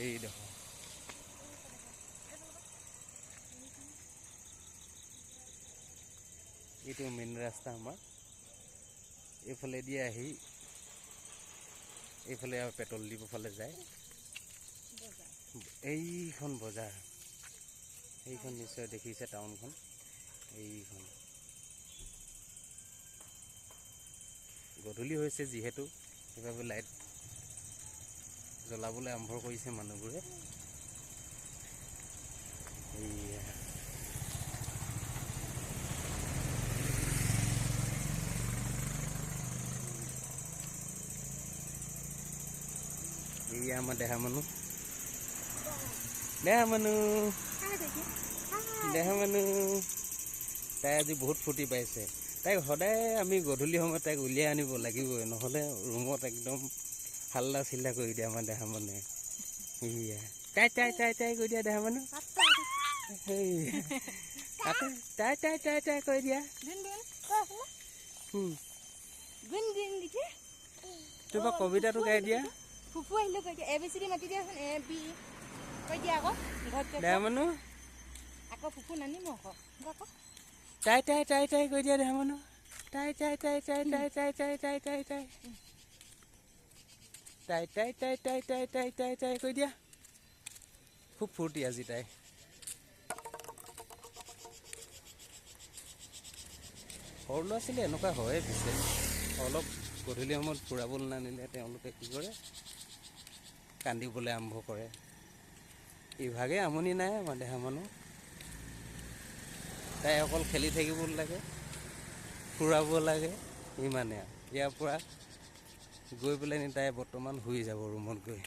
এই দেখো এইটো মেইন ৰাস্তা আমাৰ এইফালেদি আহি এইফালে আৰু পেট্ৰল ডিপু ফালে যায় এইখন বজাৰ এইখন নিশ্চয় দেখিছে টাউনখন এইখন গধূলি হৈছে যিহেতু সেইবাবে লাইট জ্বলাবলৈ আৰম্ভ কৰিছে মানুহবোৰে এইয়া আমাৰ দেহা মানুহ তাই আজি বহুত ফূৰ্তি পাইছে তাইক সদায় আমি গধূলি সময়ত তাইক উলিয়াই আনিব লাগিবই নহ'লে ৰুমত একদম হাল্লা চিল্লা কৰি দিয়ে আমাৰ দেহা মানুহে সেয়া তাই তাই তাই তাই কৰি দিয়া দেহা মানুহ তাই তাই তাই তাই কৰি দিয়া তোমাৰ কবিতাটো গাই দিয়া ফুফু আহিলে কৈ দিয়া ABCD মাতি দিয়াচোন A B কৈ দিয়া আকৌ ঘৰত দেহা মানুহ আকৌ ফুফু নানিম আকৌ তাই তাই তাই তাই কৈ দিয়া দেহা মানুহ তাই তাই তাই তাই তাই তাই তাই তাই তাই তাই তাই তাই তাই তাই তাই তাই তাই তাই কৈ দিয়া খুব ফূৰ্তি আজি তাই সৰু ল'ৰা ছোৱালী এনেকুৱা হয়ে পিছে অলপ গধূলি সময়ত ফুৰাবলৈ নানিলে তেওঁলোকে কি কৰে কান্দিবলৈ আৰম্ভ কৰে ইভাগে আমনি নাই আমাৰ দেহা মানুহ তাই অকল খেলি থাকিব লাগে ফুৰাব লাগে ইমানে ইয়াৰ পৰা গৈ পেলাই তাই বৰ্তমান শুই যাব ৰুমত গৈ